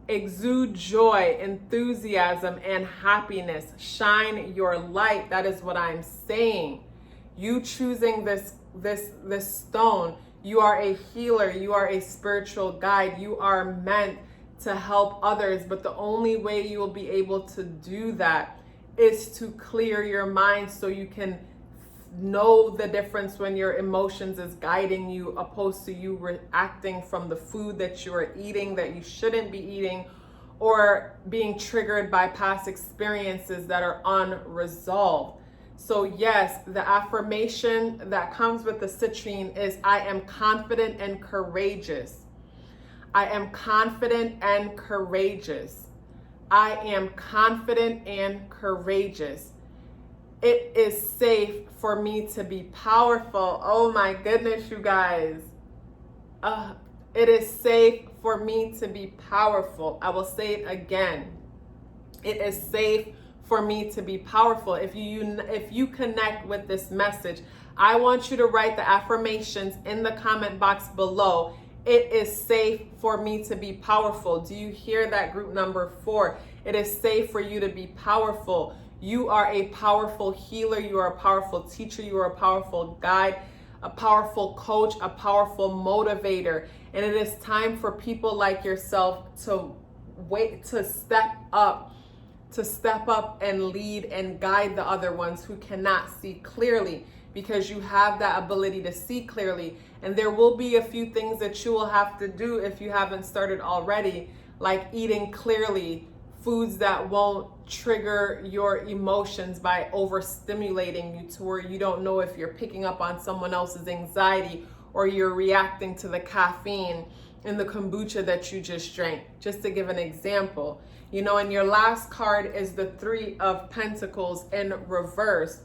Exude joy, enthusiasm, and happiness. Shine your light. That is what I'm saying. You choosing this stone, you are a healer, you are a spiritual guide, you are meant to help others, but the only way you will be able to do that is to clear your mind so you can know the difference when your emotions is guiding you, opposed to you reacting from the food that you are eating that you shouldn't be eating, or being triggered by past experiences that are unresolved. So yes, the affirmation that comes with the citrine is, I am confident and courageous. I am confident and courageous. I am confident and courageous. It is safe for me to be powerful. Oh my goodness, you guys. It is safe for me to be powerful. I will say it again. It is safe for me to be powerful. If you connect with this message, I want you to write the affirmations in the comment box below. It is safe for me to be powerful. Do you hear that, group number 4? It is safe for you to be powerful. You are a powerful healer. You are a powerful teacher. You are a powerful guide, a powerful coach, a powerful motivator. And it is time for people like yourself to step up and lead and guide the other ones who cannot see clearly, because you have that ability to see clearly. And there will be a few things that you will have to do if you haven't started already, like eating clearly, foods that won't trigger your emotions by overstimulating you to where you don't know if you're picking up on someone else's anxiety or you're reacting to the caffeine in the kombucha that you just drank, just to give an example. You know, and your last card is the 3 of Pentacles in reverse.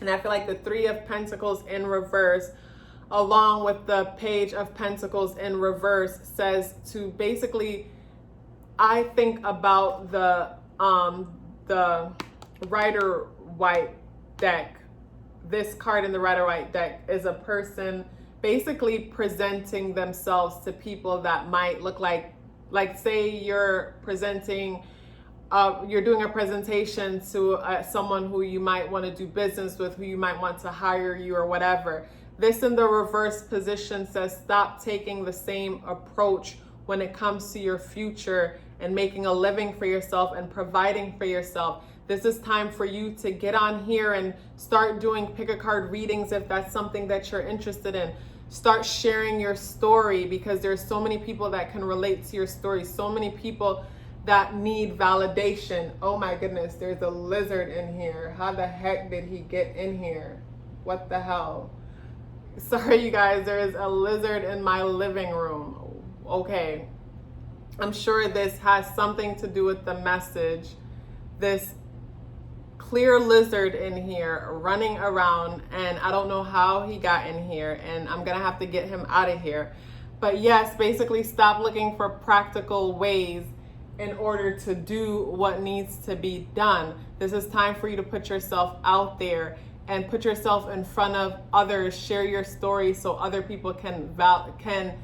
And I feel like the 3 of Pentacles in reverse, along with the Page of Pentacles in reverse, says to basically, I think about the Rider-Waite deck. This card in the Rider-Waite deck is a person basically presenting themselves to people that might look like say you're presenting, you're doing a presentation to someone who you might want to do business with, who you might want to hire you or whatever. This in the reverse position says, stop taking the same approach when it comes to your future and making a living for yourself and providing for yourself. This is time for you to get on here and start doing pick a card readings if that's something that you're interested in. Start sharing your story, because there's so many people that can relate to your story. So many people that need validation. Oh my goodness, there's a lizard in here. How the heck did he get in here? What the hell? Sorry, you guys, there is a lizard in my living room. Okay. I'm sure this has something to do with the message. This clear lizard in here running around, and I don't know how he got in here, and I'm gonna have to get him out of here. But yes, basically stop looking for practical ways in order to do what needs to be done. This is time for you to put yourself out there and put yourself in front of others. Share your story so other people can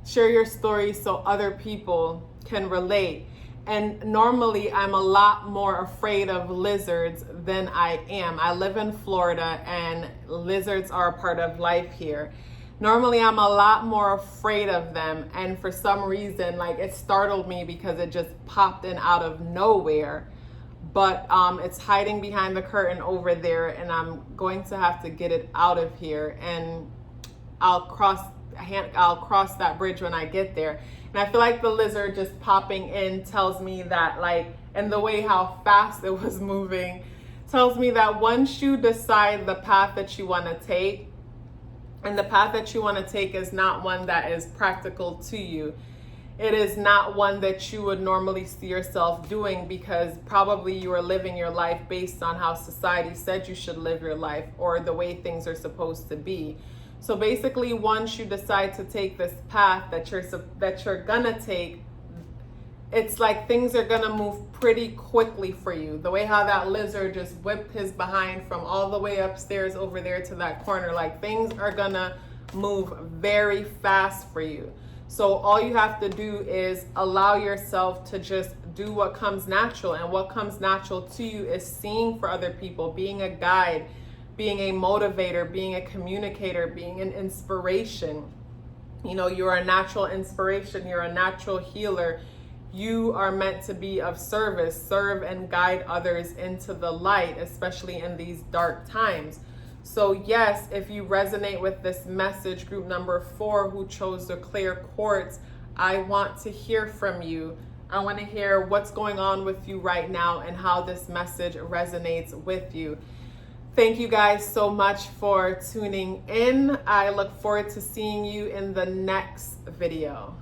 share your story so other people can relate. And normally I'm a lot more afraid of lizards than I am. I live in Florida and lizards are a part of life here. Normally I'm a lot more afraid of them, and for some reason, like, it startled me because it just popped in out of nowhere. But it's hiding behind the curtain over there, and I'm going to have to get it out of here, and I'll cross that bridge when I get there. And I feel like the lizard just popping in tells me that, like, and the way how fast it was moving tells me that once you decide the path that you want to take, and the path that you want to take is not one that is practical to you. It is not one that you would normally see yourself doing, because probably you are living your life based on how society said you should live your life, or the way things are supposed to be. So basically, once you decide to take this path that you're gonna take, it's like things are gonna move pretty quickly for you. The way how that lizard just whipped his behind from all the way upstairs over there to that corner, like, things are gonna move very fast for you. So all you have to do is allow yourself to just do what comes natural. And what comes natural to you is seeing for other people, being a guide, being a motivator, being a communicator, being an inspiration. You know, you're a natural inspiration, you're a natural healer. You are meant to be of service, serve and guide others into the light, especially in these dark times. So yes, if you resonate with this message, group number 4 who chose the clear quartz, I want to hear from you. I want to hear what's going on with you right now and how this message resonates with you. Thank you guys so much for tuning in. I look forward to seeing you in the next video.